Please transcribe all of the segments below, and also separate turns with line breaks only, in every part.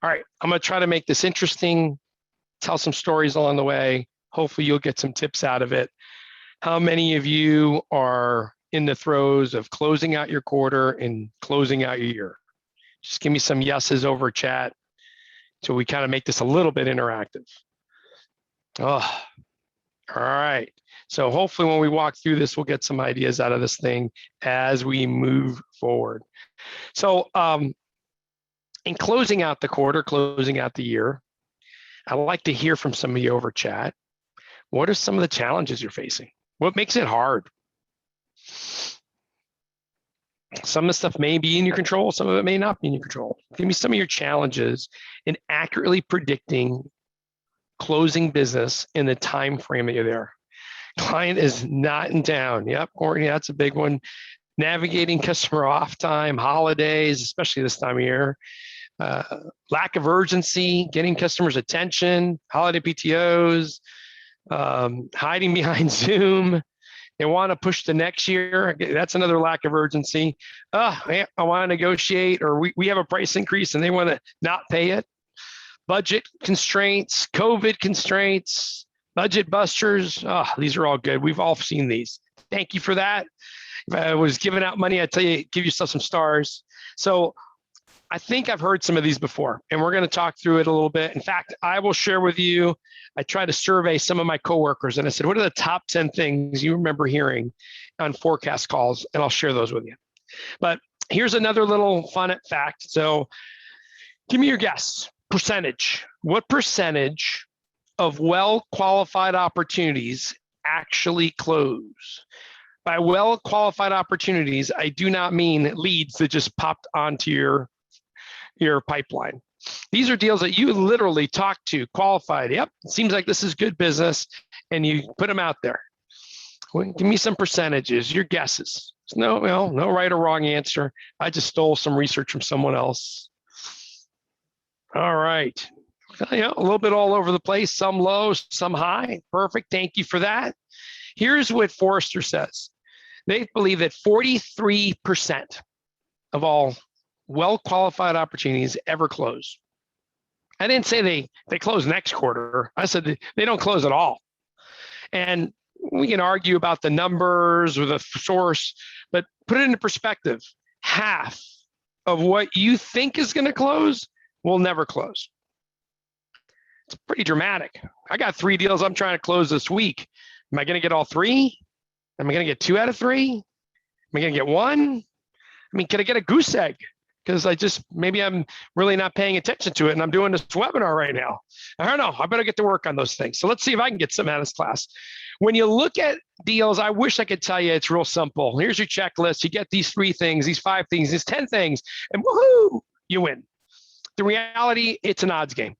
All right, I'm going to try to make this interesting, tell some stories along the way. Hopefully you'll get some tips out of it. How many of you are in the throes of closing out your quarter and closing out your year? Just give me some yeses over chat so we kind of make this a little bit interactive. Oh, all right. So hopefully when we walk through this, we'll get some ideas out of this thing as we move forward. So in closing out the quarter, closing out the year, I'd like to hear from some of you over chat. What are some of the challenges you're facing? What makes it hard? Some of the stuff may be in your control, some of it may not be in your control. Give me some of your challenges in accurately predicting closing business in the time frame that you're there. Client is not in town. Yep, Courtney, that's a big one. Navigating customer off time, holidays, especially this time of year. Lack of urgency, getting customers' attention, holiday PTOs, hiding behind Zoom. They want to push to next year. That's another lack of urgency. I want to negotiate, or we have a price increase and they want to not pay it. Budget constraints, COVID constraints, budget busters. These are all good. We've all seen these. Thank you for that. If I was giving out money, I'd tell you, give yourself some stars. So I think I've heard some of these before, and we're going to talk through it a little bit. In fact, I will share with you, I tried to survey some of my coworkers, and I said, what are the top 10 things you remember hearing on forecast calls? And I'll share those with you. But here's another little fun fact. So give me your guess, percentage. What percentage of well-qualified opportunities actually close? By well-qualified opportunities, I do not mean leads that just popped onto your pipeline. These are deals that you literally talk to, qualified. Yep, it seems like this is good business, and you put them out there. Well, give me some percentages, your guesses. No right or wrong answer. I just stole some research from someone else. All right, a little bit all over the place, some low, some high. Perfect, thank you for that. Here's what Forrester says. They believe that 43% of all well-qualified opportunities ever close. I didn't say they close next quarter. I said they don't close at all. And we can argue about the numbers or the source, but put it into perspective. Half of what you think is going to close will never close. It's pretty dramatic. I got 3 deals I'm trying to close this week. Am I going to get all 3? Am I going to get 2 out of 3? Am I going to get 1? I mean, can I get a goose egg? Because maybe I'm really not paying attention to it and I'm doing this webinar right now. I don't know. I better get to work on those things. So let's see if I can get some out of this class. When you look at deals, I wish I could tell you it's real simple. Here's your checklist. You get these 3 things, these 5 things, these 10 things, and woohoo, you win. The reality, it's an odds game.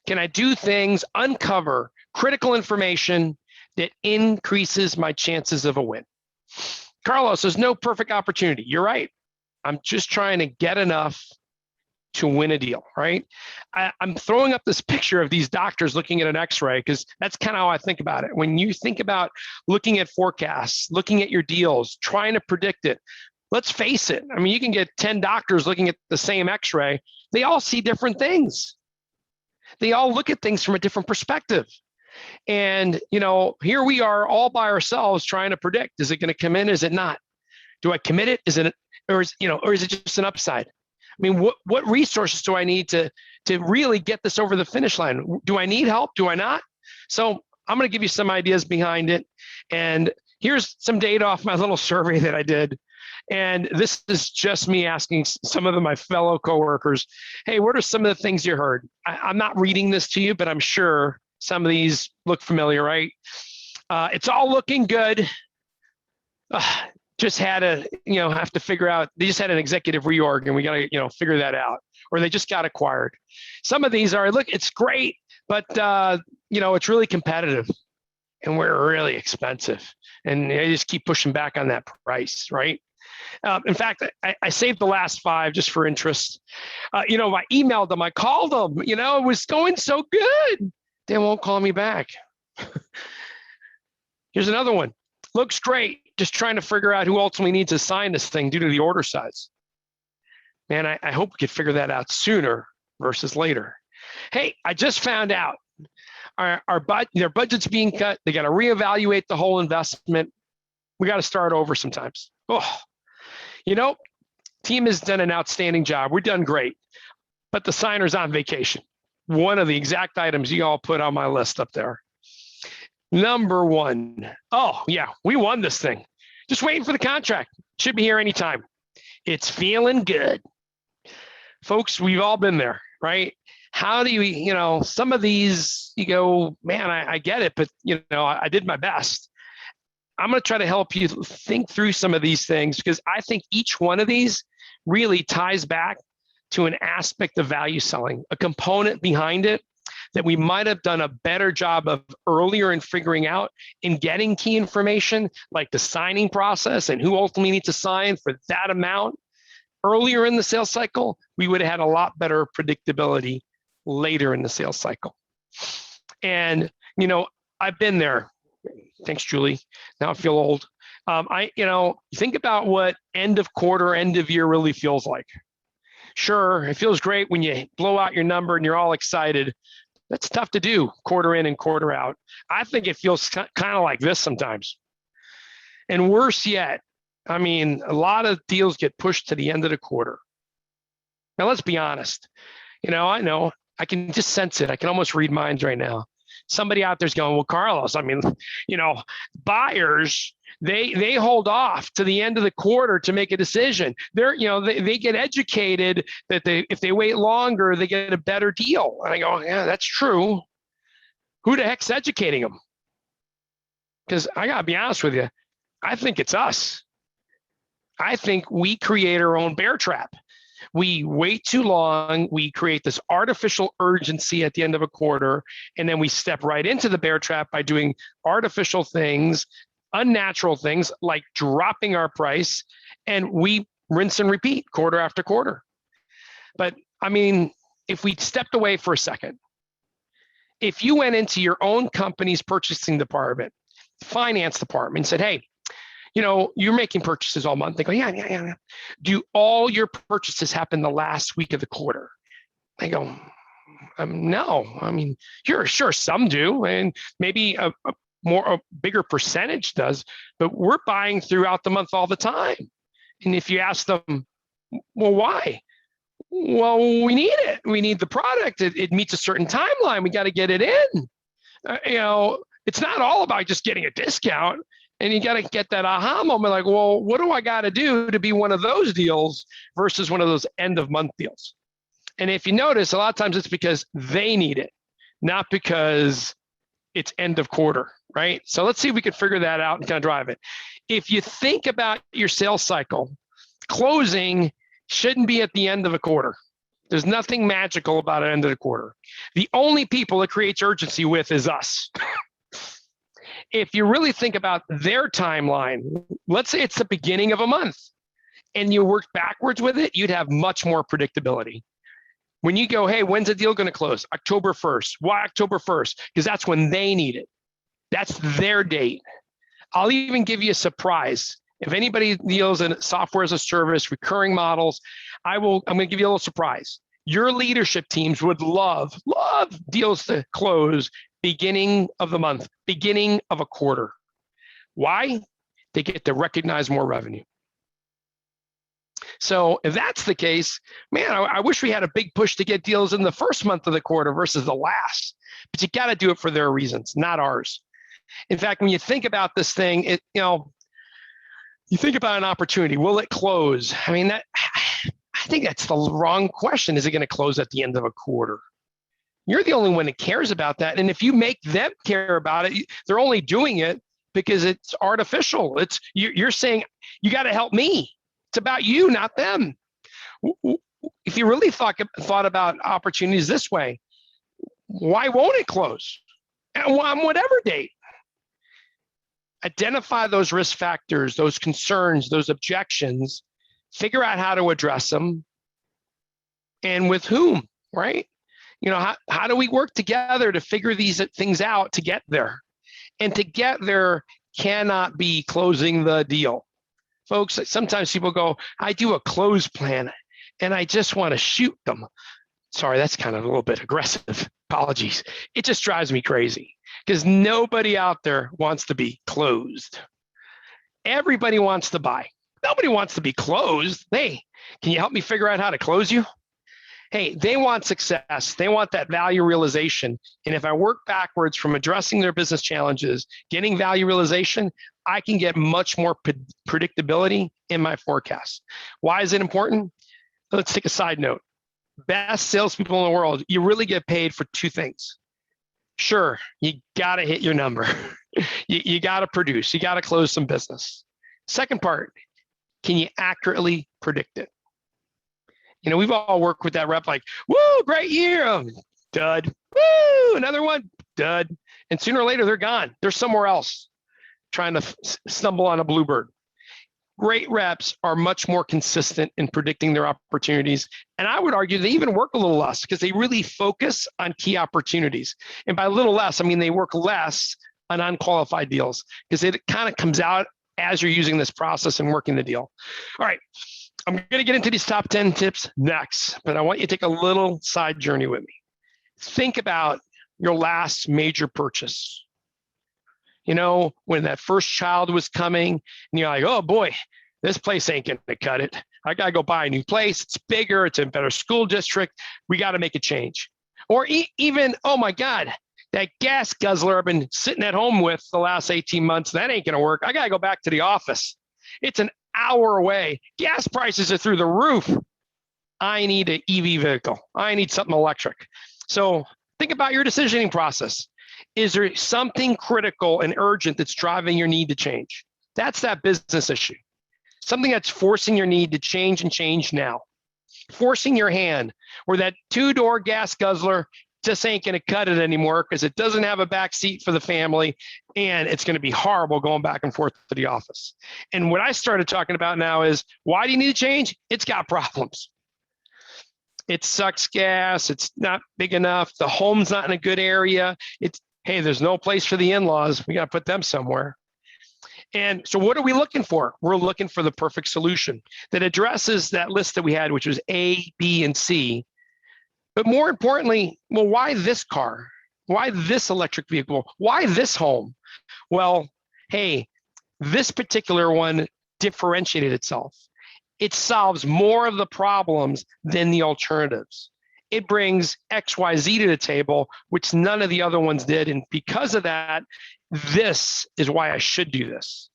Can I do things, uncover critical information that increases my chances of a win? Carlos, there's no perfect opportunity. You're right. I'm just trying to get enough to win a deal, right? I'm throwing up this picture of these doctors looking at an x-ray because that's kind of how I think about it. When you think about looking at forecasts, looking at your deals, trying to predict it, let's face it. I mean, you can get 10 doctors looking at the same x-ray. They all see different things. They all look at things from a different perspective. And, here we are all by ourselves trying to predict, is it going to come in? Is it not? Do I commit it? Is it, or is it just an upside? I mean, what resources do I need to really get this over the finish line? Do I need help? Do I not? So I'm going to give you some ideas behind it. And here's some data off my little survey that I did. And this is just me asking some of my fellow coworkers, hey, what are some of the things you heard? I'm not reading this to you, but I'm sure some of these look familiar, right? It's all looking good. Just had have to figure out, they just had an executive reorg and we got to, figure that out. Or they just got acquired. Some of these are, look, it's great, but, it's really competitive and we're really expensive. And they just keep pushing back on that price, right? In fact, I saved the last 5 just for interest. I emailed them, I called them, it was going so good. They won't call me back. Here's another one. Looks great. Just trying to figure out who ultimately needs to sign this thing due to the order size. Man, I hope we could figure that out sooner versus later. Hey, I just found out their budget's being cut. They got to reevaluate the whole investment. We got to start over sometimes. Oh, team has done an outstanding job. We're done great, but the signer's on vacation. One of the exact items you all put on my list up there. Number one, oh yeah, we won this thing. Just waiting for the contract. Should be here anytime. It's feeling good. Folks, we've all been there, right? How do you, some of these, you go, man, I get it, but I did my best. I'm going to try to help you think through some of these things because I think each one of these really ties back to an aspect of value selling, a component behind it that we might have done a better job of earlier in figuring out in getting key information like the signing process and who ultimately needs to sign for that amount. Earlier in the sales cycle, we would have had a lot better predictability later in the sales cycle. And, I've been there. Thanks, Julie. Now I feel old. Think about what end of quarter, end of year really feels like. Sure, it feels great when you blow out your number and you're all excited. That's tough to do quarter in and quarter out. I think it feels kind of like this sometimes. And worse yet, a lot of deals get pushed to the end of the quarter. Now, let's be honest. I know, I can just sense it. I can almost read minds right now. Somebody out there's going, well, Carlos, buyers, they hold off to the end of the quarter to make a decision. They get educated that if they wait longer, they get a better deal. And I go, yeah, that's true. Who the heck's educating them? Because I got to be honest with you, I think it's us. I think we create our own bear trap. We wait too long. We create this artificial urgency at the end of a quarter, and then we step right into the bear trap by doing artificial things, unnatural things like dropping our price, and we rinse and repeat quarter after quarter. But if we stepped away for a second, if you went into your own company's purchasing department, finance department, and said, hey, you're making purchases all month. They go, yeah. Do all your purchases happen the last week of the quarter? I go, no. Sure, some do, and maybe a bigger percentage does, but we're buying throughout the month all the time. And if you ask them, well, why? Well, we need it. We need the product. It meets a certain timeline. We got to get it in. It's not all about just getting a discount. And you got to get that aha moment like, well, what do I got to do to be one of those deals versus one of those end of month deals? And if you notice, a lot of times it's because they need it, not because it's end of quarter, right? So let's see if we can figure that out and kind of drive it. If you think about your sales cycle, closing shouldn't be at the end of a quarter. There's nothing magical about an end of the quarter. The only people it creates urgency with is us. If you really think about their timeline, let's say it's the beginning of a month and you work backwards with it, you'd have much more predictability. When you go, hey, when's the deal going to close? October 1st. Why October 1st? Because that's when they need it. That's their date. I'll even give you a surprise. If anybody deals in software as a service, recurring models, I'm going to give you a little surprise. Your leadership teams would love deals to close beginning of the month, beginning of a quarter. Why? They get to recognize more revenue. So if that's the case, man, I wish we had a big push to get deals in the first month of the quarter versus the last, but you got to do it for their reasons, not ours. In fact, when you think about this thing, you think about an opportunity, will it close? I think that's the wrong question. Is it going to close at the end of a quarter? You're the only one that cares about that. And if you make them care about it, they're only doing it because it's artificial. You're saying, you got to help me. It's about you, not them. If you really thought about opportunities this way, why won't it close? On whatever date. Identify those risk factors, those concerns, those objections, figure out how to address them and with whom, right? How do we work together to figure these things out to get there? And to get there cannot be closing the deal. Folks, sometimes people go, I do a close plan and I just want to shoot them. Sorry, that's kind of a little bit aggressive. Apologies. It just drives me crazy because nobody out there wants to be closed. Everybody wants to buy. Nobody wants to be closed. Hey, can you help me figure out how to close you? Hey, they want success. They want that value realization. And if I work backwards from addressing their business challenges, getting value realization, I can get much more predictability in my forecast. Why is it important? Let's take a side note. Best salespeople in the world, you really get paid for two things. Sure, you got to hit your number. you got to produce. You got to close some business. Second part, can you accurately predict it? You know, we've all worked with that rep like, woo, great year, dud. Woo, another one, dud. And sooner or later, they're gone. They're somewhere else trying to stumble on a bluebird. Great reps are much more consistent in predicting their opportunities. And I would argue they even work a little less because they really focus on key opportunities. And by a little less, I mean they work less on unqualified deals because it kind of comes out as you're using this process and working the deal. All right, I'm going to get into these top 10 tips next, but I want you to take a little side journey with me. Think about your last major purchase. You know, when that first child was coming and you're like, oh boy, this place ain't going to cut it. I got to go buy a new place. It's bigger. It's in a better school district. We got to make a change. Or even, oh my God, that gas guzzler I've been sitting at home with the last 18 months, that ain't going to work. I got to go back to the office. It's an hour away. Gas prices are through the roof. I need an EV vehicle. I need something electric. So think about your decisioning process. Is there something critical and urgent that's driving your need to change? That's that business issue. Something that's forcing your need to change and change now. Forcing your hand, where that two-door gas guzzler just ain't going to cut it anymore because it doesn't have a back seat for the family and it's going to be horrible going back and forth to the office. And what I started talking about now is, why do you need to change? It's got problems. It sucks gas. It's not big enough. The home's not in a good area. Hey, there's no place for the in-laws. We got to put them somewhere. And so what are we looking for? We're looking for the perfect solution that addresses that list that we had, which was A, B, and C. But more importantly, well, why this car? Why this electric vehicle? Why this home? Well, hey, this particular one differentiated itself. It solves more of the problems than the alternatives. It brings XYZ to the table, which none of the other ones did. And because of that, this is why I should do this.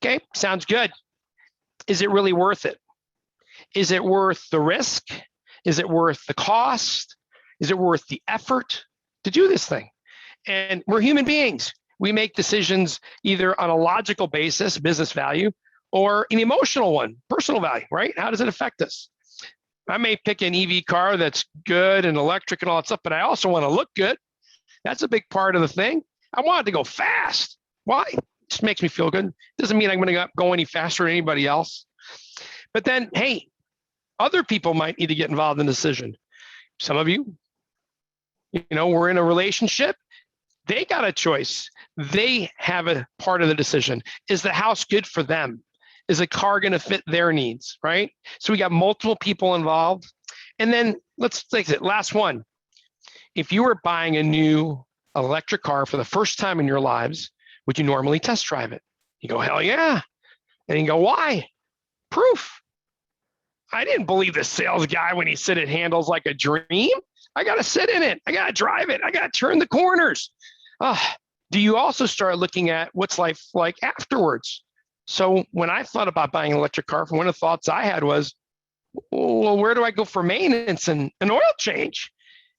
Okay, sounds good. Is it really worth it? Is it worth the risk? Is it worth the cost? Is it worth the effort to do this thing? And we're human beings. We make decisions either on a logical basis, business value, or an emotional one, personal value, right? How does it affect us? I may pick an EV car that's good and electric and all that stuff, but I also want to look good. That's a big part of the thing. I want it to go fast. Why? It just makes me feel good. Doesn't mean I'm going to go any faster than anybody else. But then, hey, other people might need to get involved in the decision. Some of you, we're in a relationship. They got a choice. They have a part of the decision. Is the house good for them? Is the car going to fit their needs, right? So we got multiple people involved. And then let's take it, last one. If you were buying a new electric car for the first time in your lives, would you normally test drive it? You go, hell yeah. And you go, why? Proof. I didn't believe the sales guy when he said it handles like a dream. I got to sit in it. I got to drive it. I got to turn the corners. Do you also start looking at what's life like afterwards? So when I thought about buying an electric car, one of the thoughts I had was, well, where do I go for maintenance and an oil change?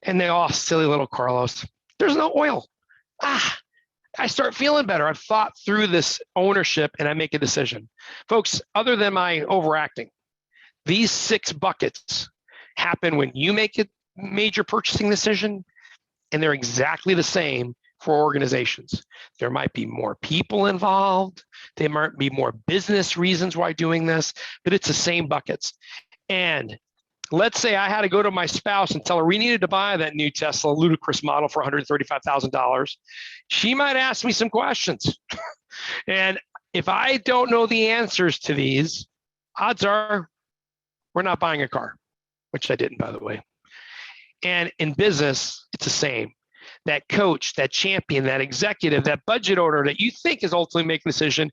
And they all, silly little Carlos, there's no oil. I start feeling better. I've thought through this ownership and I make a decision. Folks, other than my overacting, these 6 buckets happen when you make a major purchasing decision, and they're exactly the same for organizations. There might be more people involved. There might be more business reasons why doing this, but it's the same buckets. And let's say I had to go to my spouse and tell her we needed to buy that new Tesla ludicrous model for $135,000. She might ask me some questions. And if I don't know the answers to these, odds are we're not buying a car, which I didn't, by the way. And in business, it's the same. That coach, that champion, that executive, that budget owner that you think is ultimately making a decision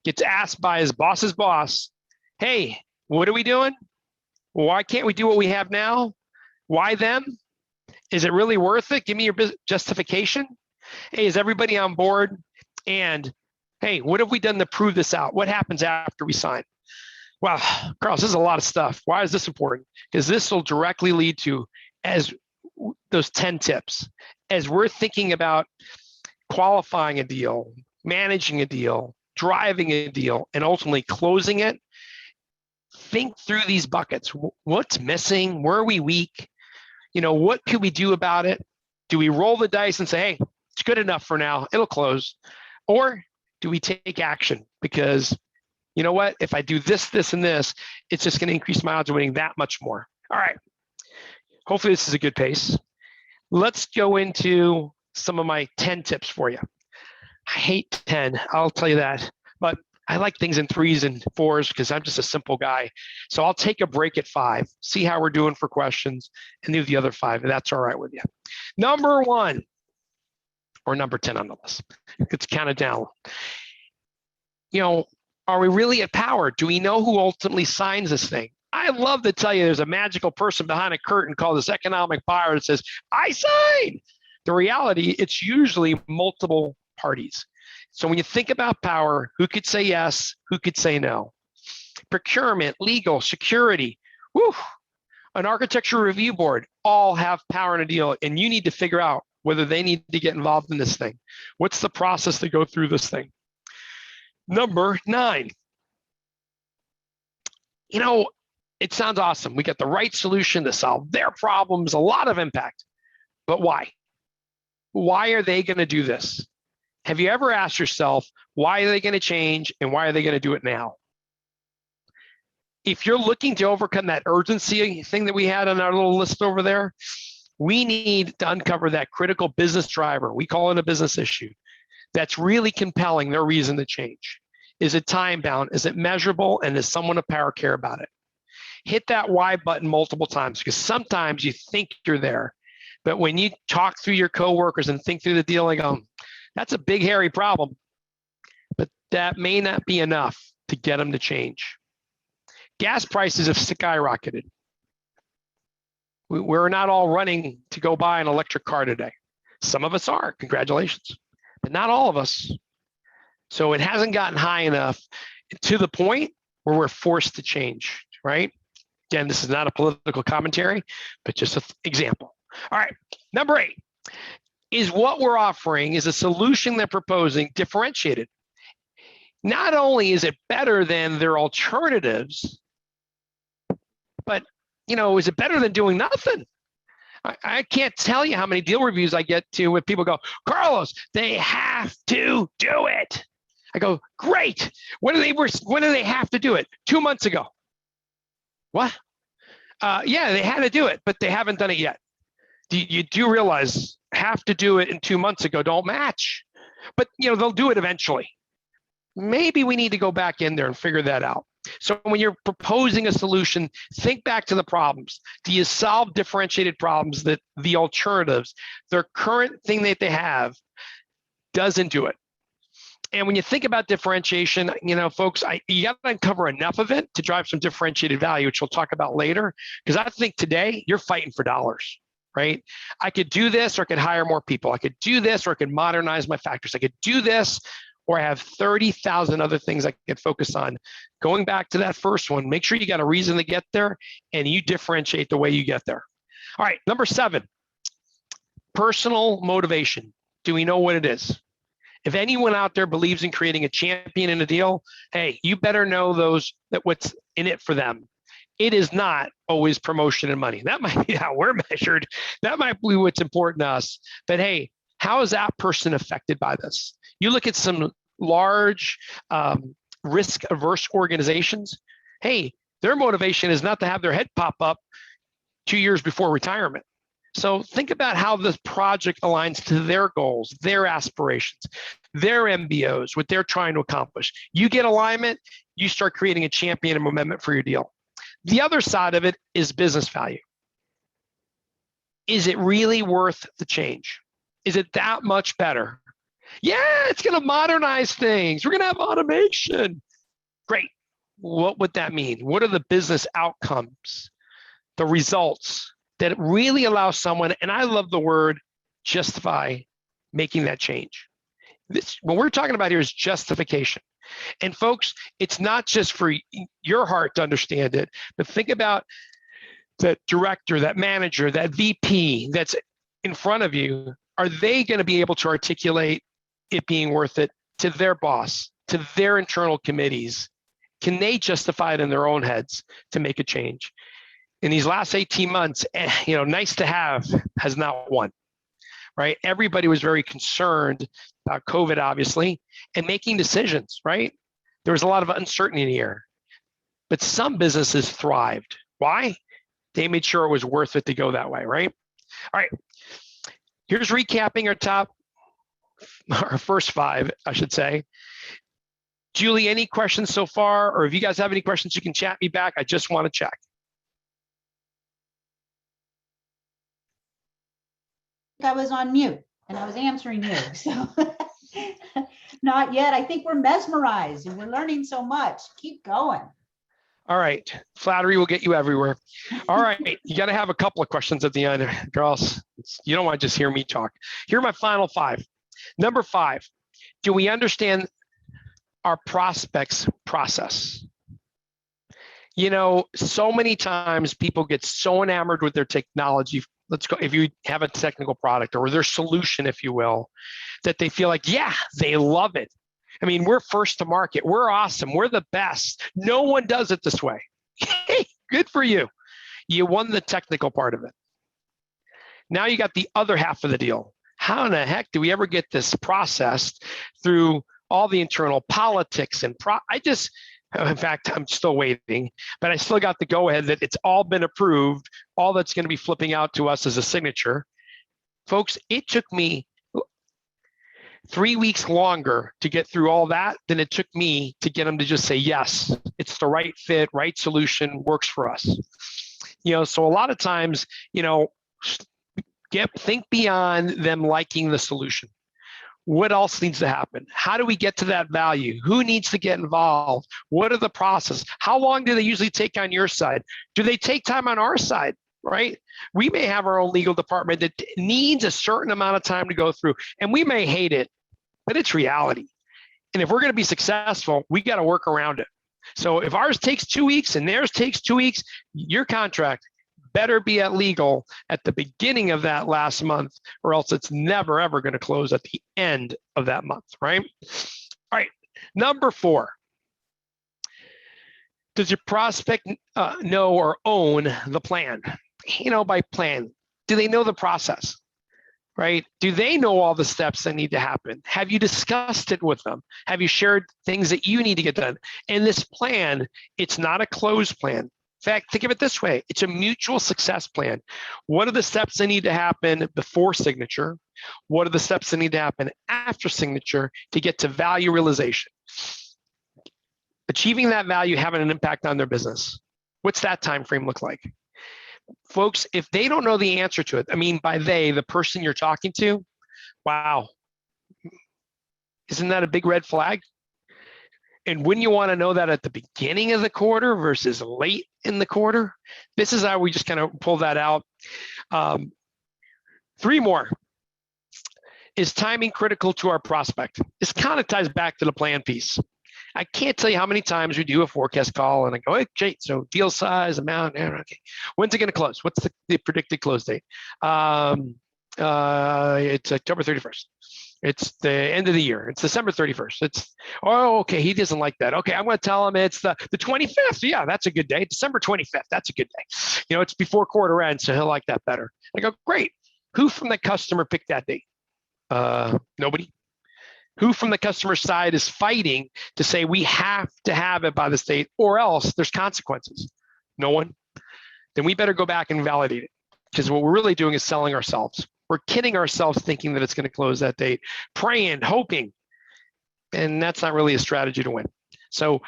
gets asked by his boss's boss, hey, what are we doing? Why can't we do what we have now? Why them? Is it really worth it? Give me your justification. Hey, is everybody on board? And hey, what have we done to prove this out? What happens after we sign? Wow, Carlos, this is a lot of stuff. Why is this important? Because this will directly lead to, as those 10 tips, as we're thinking about qualifying a deal, managing a deal, driving a deal, and ultimately closing it, think through these buckets. What's missing? Where are we weak? What could we do about it? Do we roll the dice and say, hey, it's good enough for now, it'll close? Or do we take action? Because you know what? If I do this, this, and this, it's just going to increase my odds of winning that much more. All right. Hopefully this is a good pace. Let's go into some of my 10 tips for you. I hate 10, I'll tell you that, but I like things in 3s and 4s because I'm just a simple guy. So I'll take a break at 5, see how we're doing for questions, and do the other 5, if that's all right with you. Number 1, or number 10 on the list. It's counted down. Are we really at power? Do we know who ultimately signs this thing? I love to tell you there's a magical person behind a curtain called this economic buyer that says, I sign. The reality, it's usually multiple parties. So when you think about power, who could say yes, who could say no? Procurement, legal, security, an architecture review board, all have power in a deal, and you need to figure out whether they need to get involved in this thing. What's the process to go through this thing? Number 9. It sounds awesome. We got the right solution to solve their problems, a lot of impact. But why? Why are they going to do this? Have you ever asked yourself, why are they going to change and why are they going to do it now? If you're looking to overcome that urgency thing that we had on our little list over there, we need to uncover that critical business driver. We call it a business issue. That's really compelling their reason to change. Is it time bound? Is it measurable? And does someone of power care about it? Hit that why button multiple times, because sometimes you think you're there, but when you talk through your coworkers and think through the deal and go, that's a big, hairy problem, but that may not be enough to get them to change. Gas prices have skyrocketed. We're not all running to go buy an electric car today. Some of us are, congratulations, but not all of us. So it hasn't gotten high enough to the point where we're forced to change, right? Again, this is not a political commentary, but just an example. All right, number 8 is what we're offering is a solution they're proposing differentiated. Not only is it better than their alternatives, but is it better than doing nothing? I can't tell you how many deal reviews I get to when people go, Carlos, they have to do it. I go, great. When do they have to do it? 2 months ago. What? Yeah, they had to do it, but they haven't done it yet. You do realize have to do it in 2 months ago don't match, but they'll do it eventually. Maybe we need to go back in there and figure that out. So when you're proposing a solution, think back to the problems. Do you solve differentiated problems that the alternatives, their current thing that they have, doesn't do it? And when you think about differentiation, folks, you got to uncover enough of it to drive some differentiated value, which we'll talk about later. Because I think today you're fighting for dollars, right? I could do this, or I could hire more people. I could do this, or I could modernize my factories. I could do this, or I have 30,000 other things I could focus on. Going back to that first one, make sure you got a reason to get there, and you differentiate the way you get there. All right, number 7, personal motivation. Do we know what it is? If anyone out there believes in creating a champion in a deal, hey, you better know that what's in it for them. It is not always promotion and money. That might be how we're measured. That might be what's important to us. But hey, how is that person affected by this? You look at some large risk-averse organizations. Hey, their motivation is not to have their head pop up 2 years before retirement. So think about how this project aligns to their goals, their aspirations, their MBOs, what they're trying to accomplish. You get alignment, you start creating a champion and momentum for your deal. The other side of it is business value. Is it really worth the change? Is it that much better? Yeah, it's going to modernize things. We're going to have automation. Great. What would that mean? What are the business outcomes, the results that really allow someone, and I love the word justify, making that change? What we're talking about here is justification. And folks, it's not just for your heart to understand it, but think about that director, that manager, that VP that's in front of you. Are they going to be able to articulate it being worth it to their boss, to their internal committees? Can they justify it in their own heads to make a change? In these last 18 months, nice to have has not won, right? Everybody was very concerned about COVID, obviously, and making decisions, right? There was a lot of uncertainty in the air, but some businesses thrived. Why? They made sure it was worth it to go that way, right? All right, here's recapping our first 5, I should say. Julie, any questions so far? Or if you guys have any questions, you can chat me back. I just want to check.
I was on mute and I was answering you, so not yet. I think we're mesmerized and we're learning so much. Keep going.
All right, flattery will get you everywhere. All right, you got to have a couple of questions at the end, girls. You don't want to just hear me talk. Here are my final 5. Number 5, do we understand our prospects' process? So many times people get so enamored with their technology. Let's go, if you have a technical product or their solution, if you will, that they feel like, yeah, they love it. I mean, we're first to market. We're awesome. We're the best. No one does it this way. Hey, good for you. You won the technical part of it. Now you got the other half of the deal. How in the heck do we ever get this processed through all the internal politics and in fact, I'm still waiting, but I still got the go ahead that it's all been approved. All that's going to be flipping out to us is a signature. Folks, it took me 3 weeks longer to get through all that than it took me to get them to just say, yes, it's the right fit, right solution, works for us. So a lot of times, think beyond them liking the solution. What else needs to happen? How do we get to that value? Who needs to get involved? What are the process? How long do they usually take on your side? Do they take time on our side? Right? We may have our own legal department that needs a certain amount of time to go through, and we may hate it, but it's reality. And if we're going to be successful, we got to work around it. So if ours takes 2 weeks and theirs takes 2 weeks, your contract better be at legal at the beginning of that last month, or else it's never, ever going to close at the end of that month, right? All right, number 4. Does your prospect know or own the plan? By plan, do they know the process, right? Do they know all the steps that need to happen? Have you discussed it with them? Have you shared things that you need to get done? And this plan, it's not a closed plan. In fact, think of it this way. It's a mutual success plan. What are the steps that need to happen before signature? What are the steps that need to happen after signature to get to value realization? Achieving that value, having an impact on their business. What's that time frame look like? Folks, if they don't know the answer to it, I mean, by they, the person you're talking to, wow, isn't that a big red flag? And wouldn't you want to know that at the beginning of the quarter versus late in the quarter? This is how we just kind of pull that out. 3 more. Is timing critical to our prospect? This kind of ties back to the plan piece. I can't tell you how many times we do a forecast call and I go, hey, Jay, so deal size, amount, okay. When's it going to close? What's the predicted close date? It's October 31st. It's the end of the year. It's December 31st. Okay, he doesn't like that. Okay, I'm going to tell him it's the 25th. Yeah, that's a good day. December 25th, that's a good day. It's before quarter end, so he'll like that better. I go, great. Who from the customer picked that date? Nobody. Who from the customer side is fighting to say we have to have it by this date or else there's consequences? No one. Then we better go back and validate it, because what we're really doing is selling ourselves. We're kidding ourselves thinking that it's going to close that date, praying, hoping, and that's not really a strategy to win. So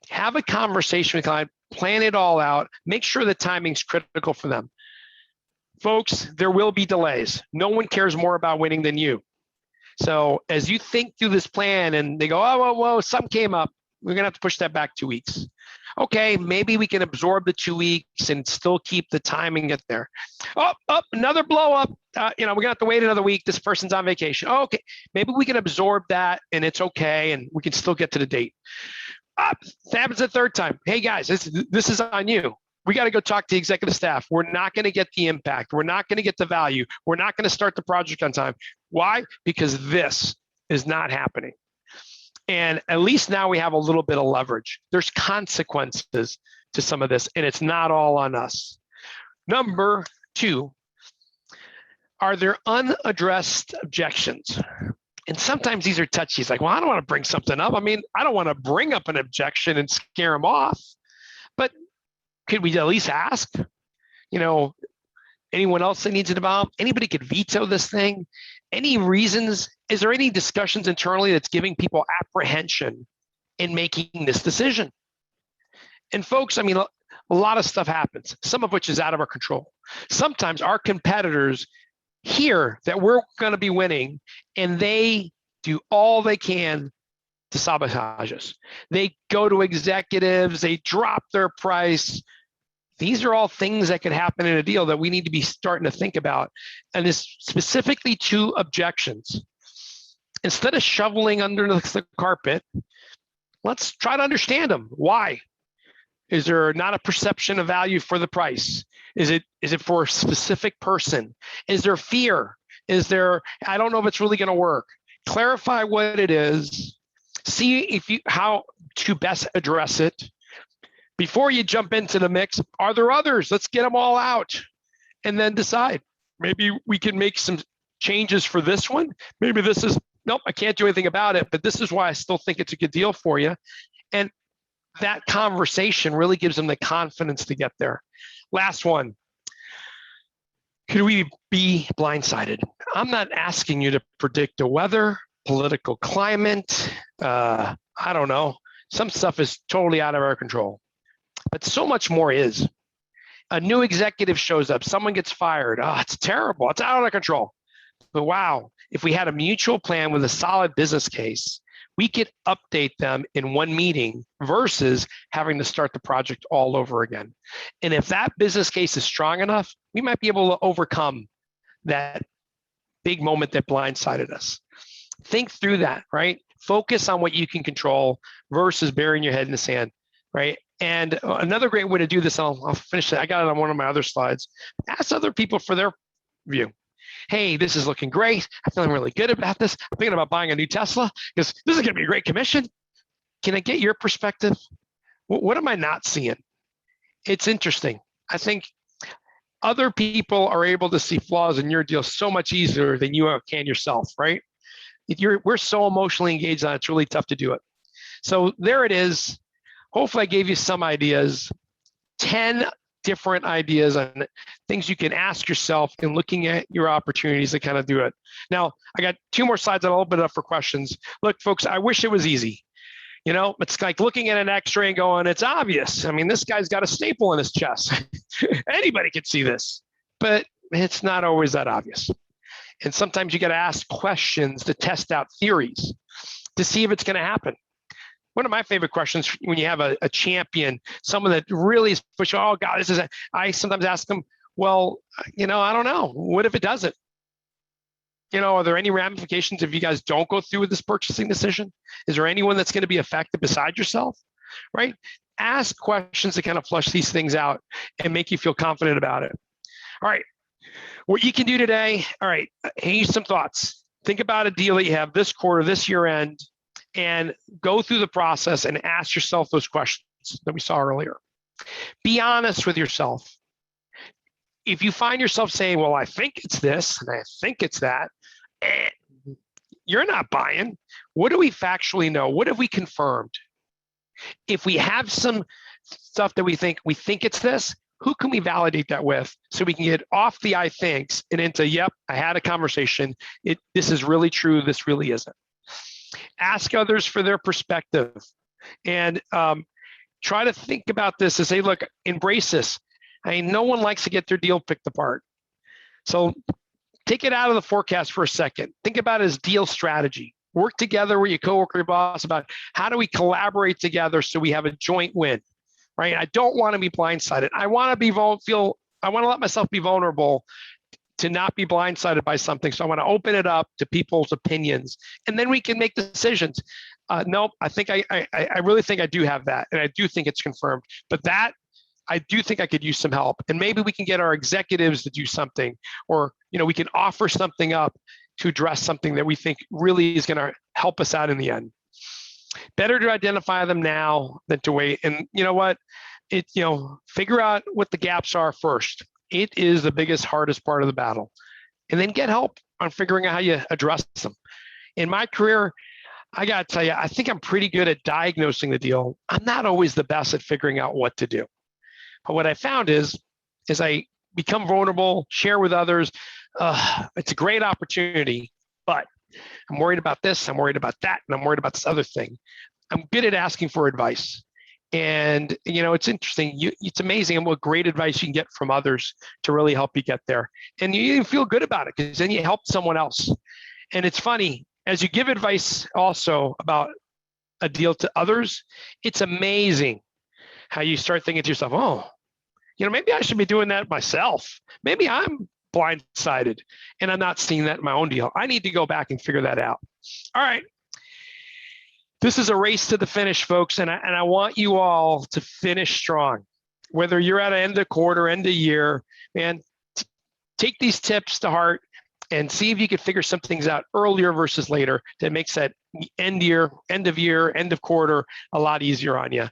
have a conversation with the client, plan it all out, make sure the timing's critical for them. Folks, there will be delays. No one cares more about winning than you. So as you think through this plan and they go, oh, whoa, whoa, something came up, we're going to have to push that back 2 weeks. Okay, maybe we can absorb the 2 weeks and still keep the time and get there. Oh, another blow up. We're going to have to wait another week. This person's on vacation. Oh, okay, maybe we can absorb that and it's okay and we can still get to the date. That happens a third time. Hey guys, this is on you. We got to go talk to the executive staff. We're not going to get the impact. We're not going to get the value. We're not going to start the project on time. Why? Because this is not happening. And at least now we have a little bit of leverage. There's consequences to some of this, and it's not all on us. Number 2, are there unaddressed objections? And sometimes these are touchy. It's like, well, I don't want to bring something up. I mean, I don't want to bring up an objection and scare them off. But could we at least ask? Anyone else that needs it involved? Anybody could veto this thing? Any reasons? Is there any discussions internally that's giving people apprehension in making this decision? And folks, I mean, a lot of stuff happens, some of which is out of our control. Sometimes our competitors hear that we're going to be winning and they do all they can to sabotage us. They go to executives, they drop their price. These are all things that could happen in a deal that we need to be starting to think about. And this specifically to objections. Instead of shoveling under the carpet, let's try to understand them. Why? Is there not a perception of value for the price? Is it for a specific person? Is there fear? Is there, I don't know if it's really going to work. Clarify what it is. See how to best address it. Before you jump into the mix, are there others? Let's get them all out and then decide. Maybe we can make some changes for this one. Maybe this is, nope, I can't do anything about it, but this is why I still think it's a good deal for you. And that conversation really gives them the confidence to get there. Last one. Could we be blindsided? I'm not asking you to predict the weather, political climate. I don't know. Some stuff is totally out of our control, but so much more is. A new executive shows up, someone gets fired. Oh, it's terrible. It's out of our control. But wow, if we had a mutual plan with a solid business case, we could update them in one meeting versus having to start the project all over again. And if that business case is strong enough, we might be able to overcome that big moment that blindsided us. Think through that, right? Focus on what you can control versus burying your head in the sand, right? And another great way to do this, I'll finish it. I got it on one of my other slides. Ask other people for their view. Hey, this is looking great. I'm feeling really good about this. I'm thinking about buying a new Tesla because this is going to be a great commission. Can I get your perspective? What am I not seeing? It's interesting. I think other people are able to see flaws in your deal so much easier than you can yourself, right? We're so emotionally engaged on it, it's really tough to do it. So there it is. Hopefully I gave you some ideas, 10 different ideas on things you can ask yourself in looking at your opportunities to kind of do it. Now, I got 2 more slides. I'll open it up for questions. Look, folks, I wish it was easy. It's like looking at an x-ray and going, it's obvious. I mean, this guy's got a staple in his chest. Anybody could see this, but it's not always that obvious. And sometimes you got to ask questions to test out theories to see if it's going to happen. One of my favorite questions when you have a champion, someone that really is pushing, oh God, I sometimes ask them, well, I don't know. What if it doesn't? Are there any ramifications if you guys don't go through with this purchasing decision? Is there anyone that's going to be affected besides yourself, right? Ask questions to kind of flush these things out and make you feel confident about it. All right, what you can do today, all right, here's some thoughts. Think about a deal that you have this quarter, this year end, and go through the process and ask yourself those questions that we saw earlier. Be honest with yourself. If you find yourself saying, well, I think it's this and I think it's that, you're not buying. What do we factually know? What have we confirmed? If we have some stuff that we think it's this, who can we validate that with so we can get off the I thinks and into, yep, I had a conversation. This is really true. This really isn't. Ask others for their perspective and try to think about this and say, look, embrace this. I mean, no one likes to get their deal picked apart. So take it out of the forecast for a second. Think about it as deal strategy. Work together with your coworker, your boss about how do we collaborate together so we have a joint win, right? I don't want to be blindsided. I want to let myself be vulnerable to not be blindsided by something. So I want to open it up to people's opinions, and then we can make decisions. Nope, I think I really think I do have that, and I do think it's confirmed. But that I do think I could use some help, and maybe we can get our executives to do something, or we can offer something up to address something that we think really is going to help us out in the end. Better to identify them now than to wait. And you know what? Figure out what the gaps are first. It is the biggest, hardest part of the battle. And then get help on figuring out how you address them. In my career, I got to tell you, I think I'm pretty good at diagnosing the deal. I'm not always the best at figuring out what to do. But what I found is I become vulnerable, share with others. It's a great opportunity, but I'm worried about this, I'm worried about that, and I'm worried about this other thing. I'm good at asking for advice. And, it's interesting. It's amazing what great advice you can get from others to really help you get there. And you even feel good about it because then you help someone else. And it's funny, as you give advice also about a deal to others, it's amazing how you start thinking to yourself, oh, maybe I should be doing that myself. Maybe I'm blindsided and I'm not seeing that in my own deal. I need to go back and figure that out. All right. This is a race to the finish, folks, and I want you all to finish strong. Whether you're at an end of quarter, end of year, man, take these tips to heart and see if you can figure some things out earlier versus later that makes that end of year, end of quarter a lot easier on you.